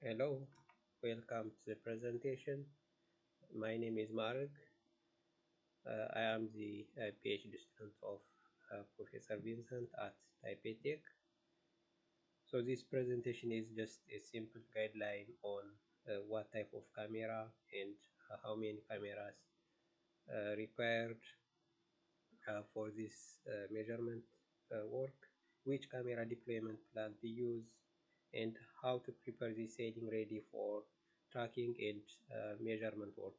Hello, welcome to the presentation. My name is Mark. I am the PhD student of Professor Vincent at Taipei Tech. So this presentation is just a simple guideline on what type of camera and how many cameras required for this measurement work, which camera deployment plan to use, and how to prepare the setting ready for tracking and measurement work.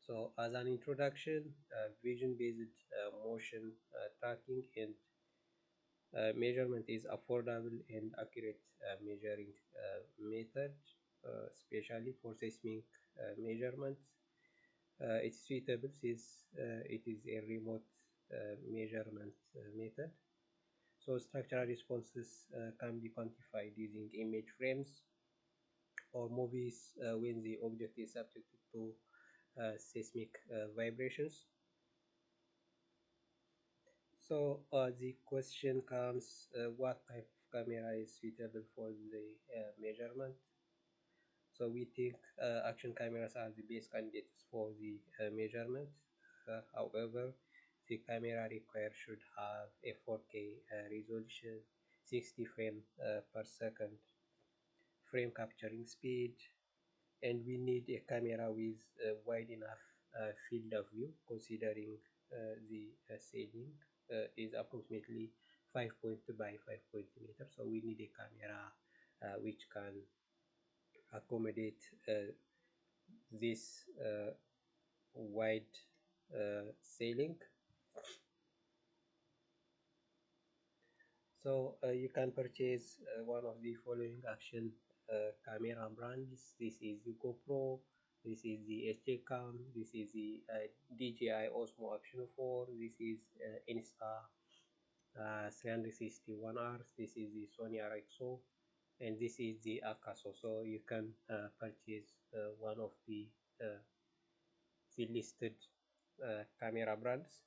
So as an introduction, vision-based motion tracking and measurement is affordable and accurate measuring method, especially for seismic measurements. It's suitable since it is a remote measurement method. So structural responses can be quantified using image frames or movies when the object is subjected to seismic vibrations. So the question comes, what type of camera is suitable for the measurement? So we think action cameras are the best candidates for the measurement. However, the camera required should have a 4K resolution, 60 frames per second frame capturing speed, and we need a camera with wide enough field of view, considering the ceiling is approximately 5.2 by 5.2 meters. So we need a camera which can accommodate this wide ceiling. So you can purchase one of the following action camera brands. This is the GoPro, this is the SJ Cam, this is the DJI Osmo Action 4, this is Insta 361R, this is the Sony RXO, and this is the Akaso. So you can purchase one of the listed camera brands.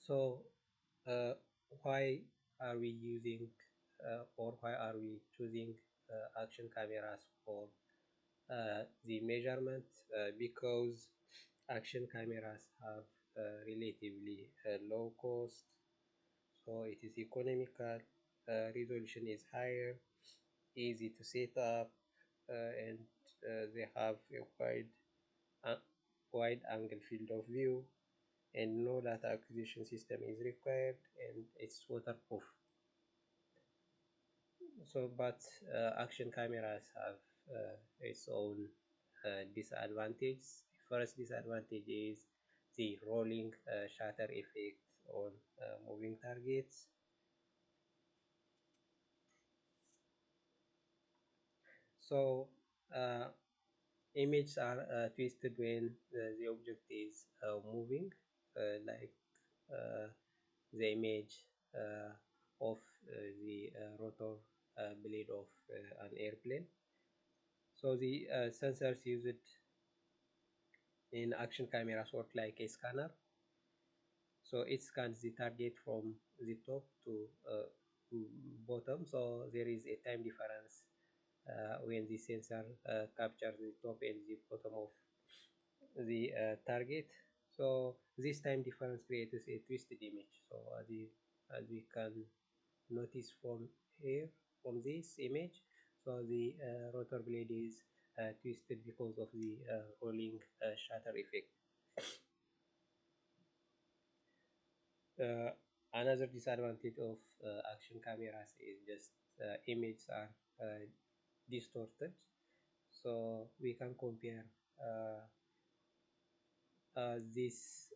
So why are we using or why are we choosing action cameras for the measurement? Because action cameras have relatively low cost, so it is economical, resolution is higher, easy to set up, and they have a wide angle field of view, and no data acquisition system is required, and it's waterproof. So but action cameras have its own disadvantages. The first disadvantage is the rolling shutter effect on moving targets. So images are twisted when the object is moving, like the image of the rotor blade of an airplane. So the sensors used in action cameras work like a scanner. So it scans the target from the top to bottom. So there is a time difference when the sensor captures the top and the bottom of the target. So this time difference creates a twisted image. So as we can notice from here, from this image, so the rotor blade is twisted because of the rolling shutter effect. Another disadvantage of action cameras is just images are distorted. So we can compare these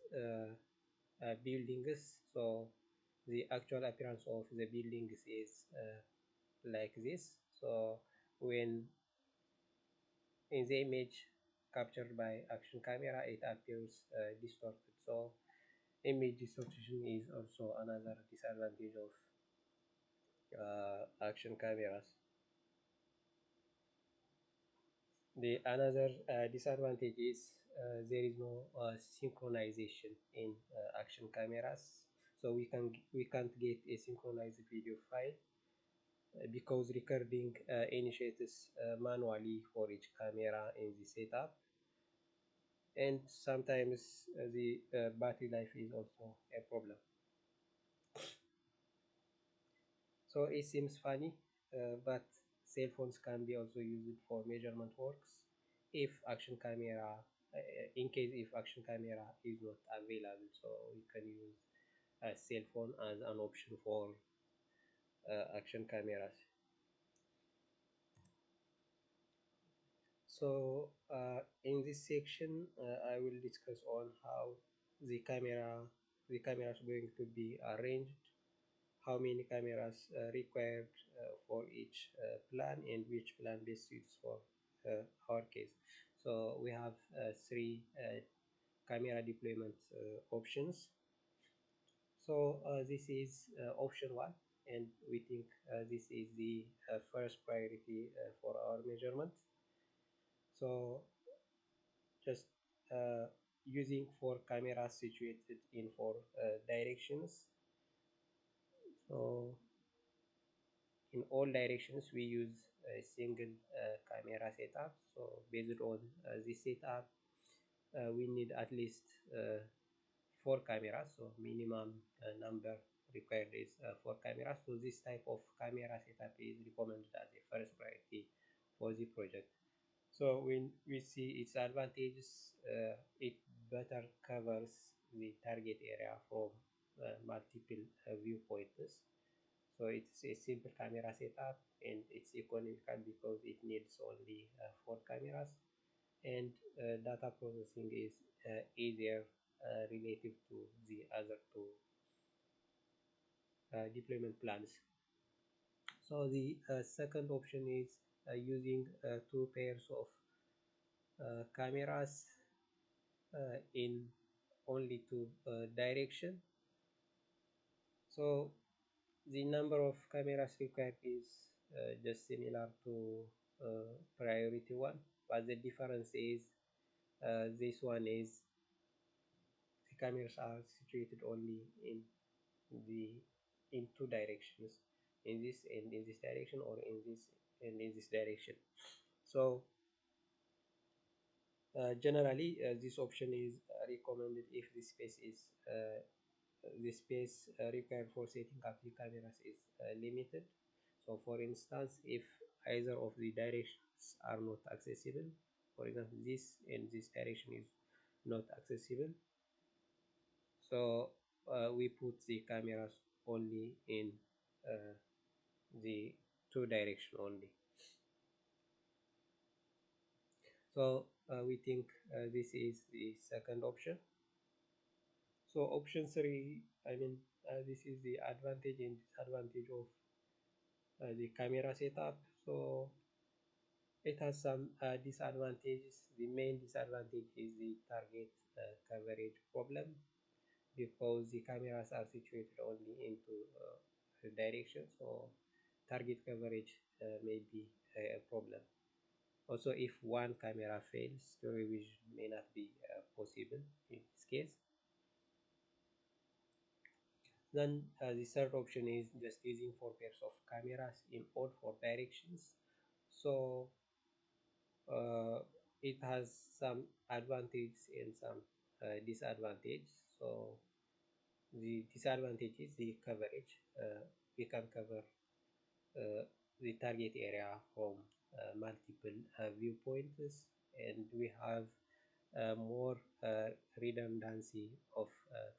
buildings. So the actual appearance of the buildings is like this. So when in the image captured by action camera, it appears distorted. So image distortion is also another disadvantage of action cameras. The another disadvantage is there is no synchronization in action cameras, so we can't get a synchronized video file because recording initiates manually for each camera in the setup, and sometimes the battery life is also a problem. So it seems funny, but cell phones can be also used for measurement works if action camera, in case if action camera is not available. So we can use a cell phone as an option for action cameras. So in this section, I will discuss on how the camera the camera is going to be arranged, how many cameras required for each plan, and which plan best suits for our case. So we have three camera deployment options. So this is option one, and we think this is the first priority for our measurement. So just uh, using four cameras situated in four directions. So in all directions we use a single camera setup. So based on this setup, we need at least four cameras. So minimum number required is four cameras. So this type of camera setup is recommended as a first priority for the project. So when we see its advantages, it better covers the target area from multiple viewpoints. So it's a simple camera setup, and it's economical because it needs only four cameras, and data processing is easier relative to the other two deployment plans. So the second option is using two pairs of cameras in only two direction. So the number of cameras required is just similar to priority one, but the difference is this one is the cameras are situated only the in two directions, in this and in this direction, or in this and in this direction. So generally this option is recommended if the space required for setting up the cameras is limited. So for instance, if either of the directions are not accessible, for example this and this direction is not accessible, so we put the cameras only in uh, the two direction only. So we think this is the second option. So option three, I mean, this is the advantage and disadvantage of the camera setup. So it has some disadvantages. The main disadvantage is the target coverage problem, because the cameras are situated only into a direction, so target coverage may be a problem. Also, if one camera fails, stereo vision may not be possible in this case. Then the third option is just using four pairs of cameras in all four directions. So it has some advantage and some disadvantage. So the disadvantage is the coverage. We can cover uh, the target area from multiple viewpoints, and we have more redundancy of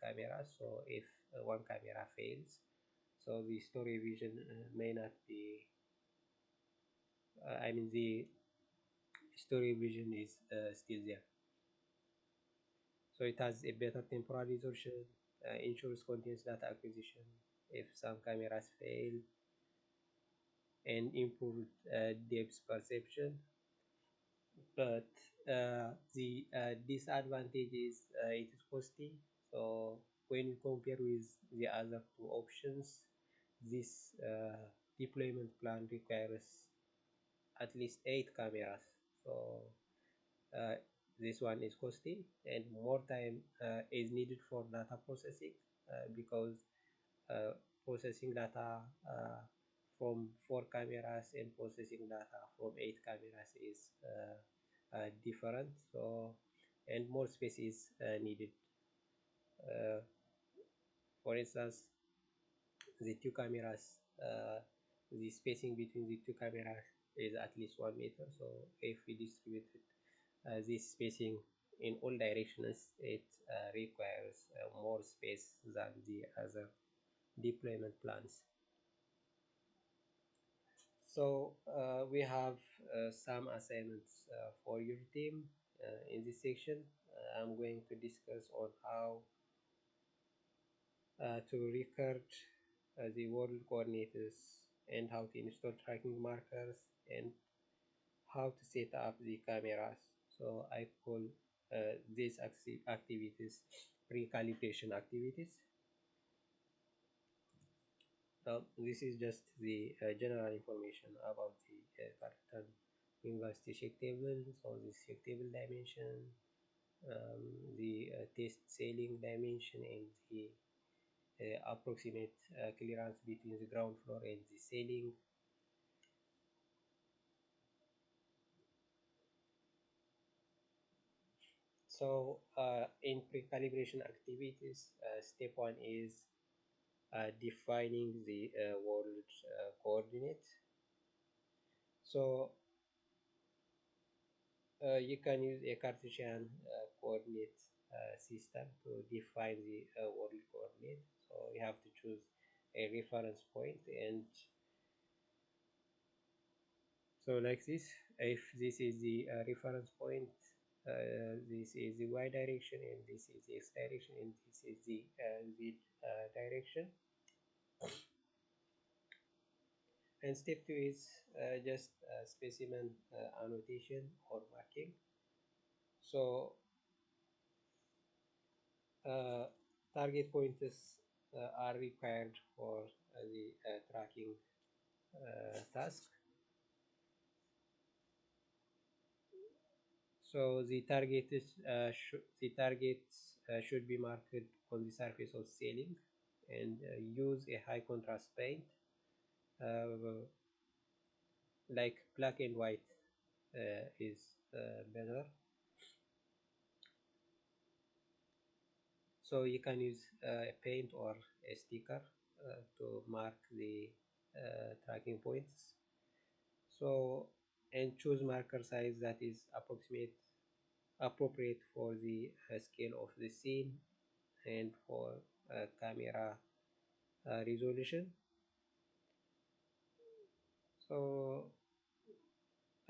cameras. So if one camera fails, so the story vision may not be I mean the story vision is still there. So it has a better temporal resolution, ensures continuous data acquisition if some cameras fail, and improved depth perception. But the disadvantage is it is costly. So when we compare with the other two options, this deployment plan requires at least 8 cameras. So uh, this one is costly, and more time is needed for data processing because processing data from 4 cameras and processing data from 8 cameras is different. So, and more space is needed. uh, for instance, the two cameras, the spacing between the two cameras is at least 1 meter. So if we distribute this spacing in all directions, it requires more space than the other deployment plans. So we have some assignments for your team. In this section, I'm going to discuss on how to record the world coordinates and how to install tracking markers and how to set up the cameras. So I call these activities pre-calibration activities. Now this is just the general information about the Carleton University check table. So the check table dimension, the test sailing dimension, and the approximate clearance between the ground floor and the ceiling. So in pre-calibration activities, step 1 is defining the world coordinate. So you can use a Cartesian coordinate system to define the world coordinate. So you have to choose a reference point, and so like this, if this is the reference point, this is the y direction, and this is the x direction, and this is the z direction. And step 2 is just specimen annotation or marking. So target pointers are required for the tracking task. So the targets should be marked on the surface of ceiling, and use a high contrast paint uh, like black and white is better. So you can use a paint or a sticker to mark the tracking points. So, and choose marker size that is appropriate for the scale of the scene and for camera resolution. So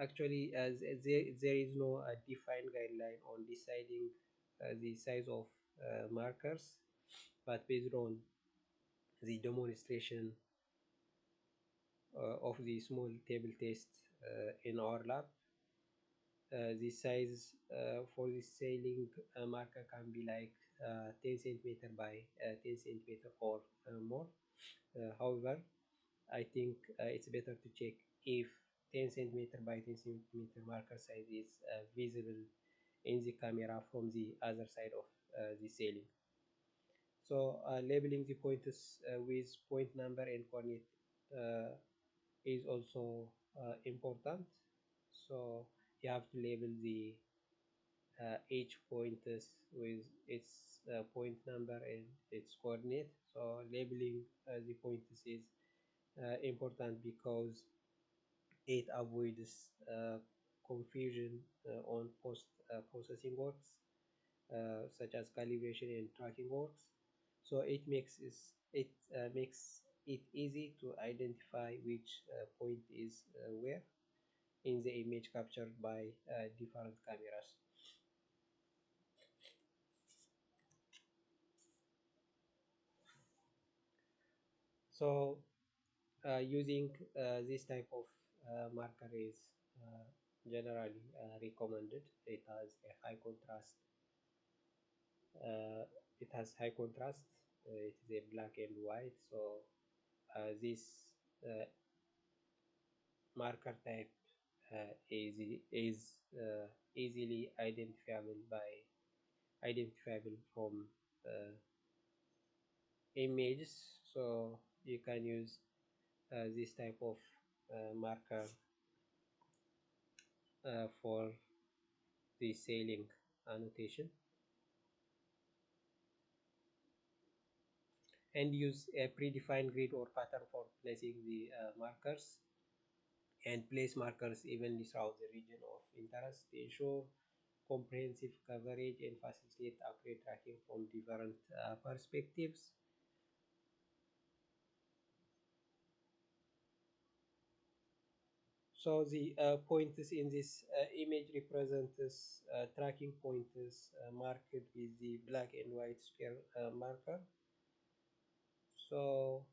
actually, as there is no defined guideline on deciding the size of markers, but based on the demonstration of the small table test in our lab, the size for the sailing marker can be like 10 centimeter by 10 centimeter or more. However, I think it's better to check if 10 centimeter by 10 centimeter marker size is visible in the camera from the other side of the sailing. So labeling the pointers with point number and coordinate is also important. So you have to label the each pointers with its point number and its coordinate. So labeling the pointers is important because it avoids confusion on post processing works such as calibration and tracking works. So it makes it easy to identify which point is where in the image captured by different cameras. So using this type of marker is generally recommended. Uh, it has high contrast. It is a black and white. So this marker type is easily identifiable from images. So you can use this type of marker for the sailing annotation, and use a predefined grid or pattern for placing the markers, and place markers evenly throughout the region of interest to ensure comprehensive coverage and facilitate accurate tracking from different perspectives. So the pointers in this image represent this tracking pointers marked with the black and white square marker. So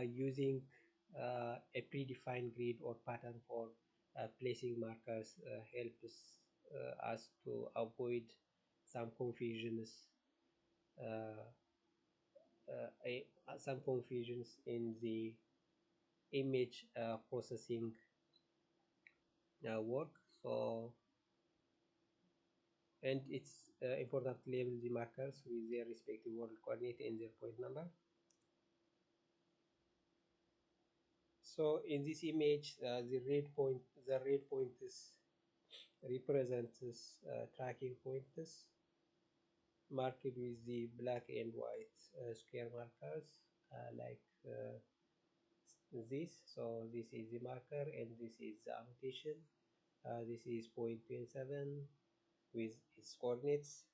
using a predefined grid or pattern for placing markers helps us to avoid some confusions, uh, some confusions in the image processing work. So, and it's important to label the markers with their respective world coordinate and their point number. So in this image, the red point is represents tracking pointers marked with the black and white square markers like this. So this is the marker and this is the annotation. This is point 27 with its coordinates.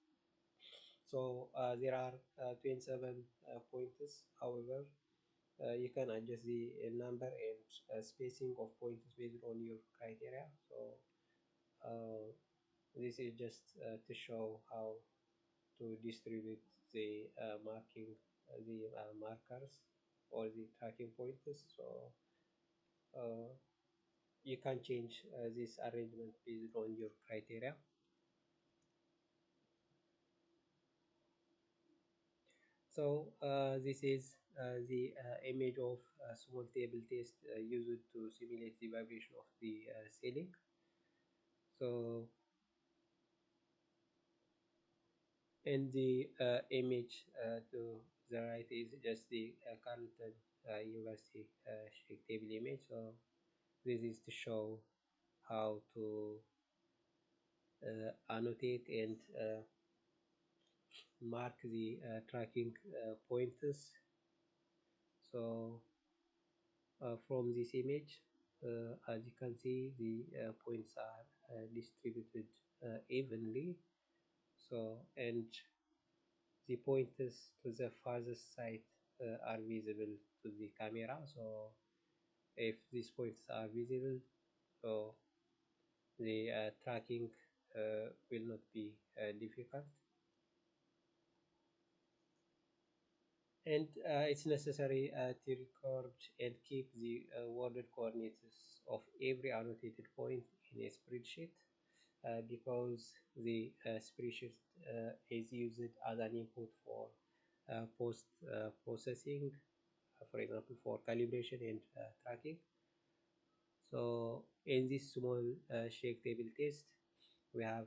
So there are 27 pointers. However, you can adjust the number and spacing of pointers based on your criteria. So this is just to show how to distribute the markers or the tracking pointers. So uh, you can change this arrangement based on your criteria. So this is the image of a small table test used to simulate the vibration of the ceiling. So in the image to the right is just the Carleton University shake table image. So this is to show how to annotate and mark the tracking pointers. So from this image, as you can see, the points are distributed evenly. So, and the pointers to the farthest side are visible to the camera. So if these points are visible, so the tracking will not be difficult. And it's necessary to record and keep the worded coordinates of every annotated point in a spreadsheet because the spreadsheet is used as an input for post processing, for example, for calibration and tracking. So in this small shake table test, we have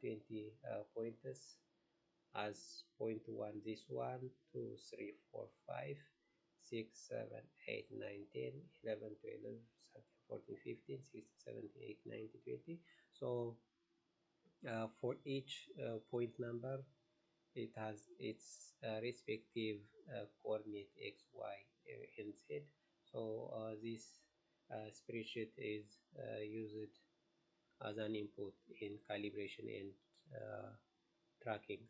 20 pointers as point 1 this 1 2 3 4 5 6 7 8 9 10 11 12 13 14 15 16 17 18 19 20. So for each point number it has its respective coordinate x, y, and z. So this spreadsheet is used as an input in calibration and tracking.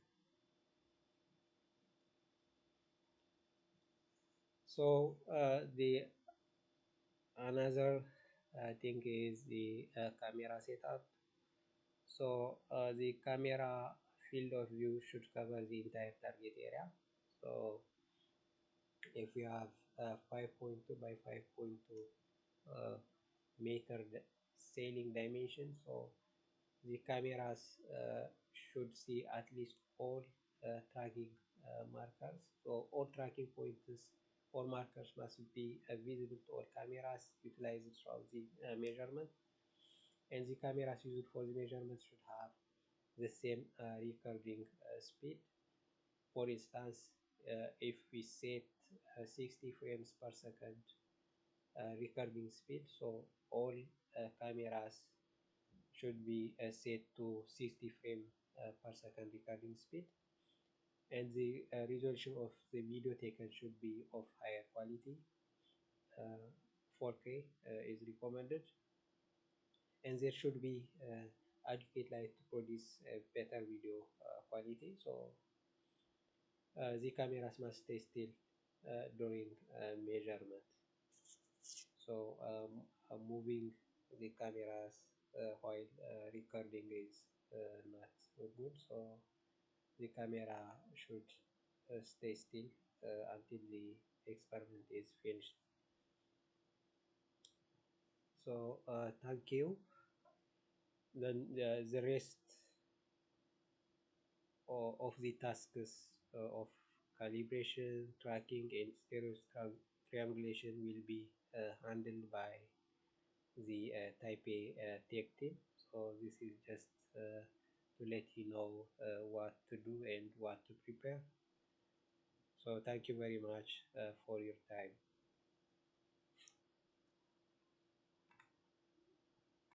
So the another thing is the camera setup. So the camera field of view should cover the entire target area. So if we have 5.2 by 5.2 meter sailing dimension, so the cameras should see at least all tracking markers. So all tracking pointers or markers must be visible to all cameras utilized throughout the measurement, and the cameras used for the measurement should have the same recording speed. For instance, if we set 60 frames per second recording speed. So all cameras should be set to 60 frame per second recording speed, and the resolution of the video taken should be of higher quality. 4K is recommended, and there should be adequate light to produce a better video quality. So the cameras must stay still during measurement. So moving the cameras while recording is not good. So the camera should stay still until the experiment is finished. So thank you. Then the rest of the tasks of calibration, tracking, and stereo triangulation will be handled by the Type A tech team. So this is just to let you know what to do and what to prepare. So thank you very much for your time.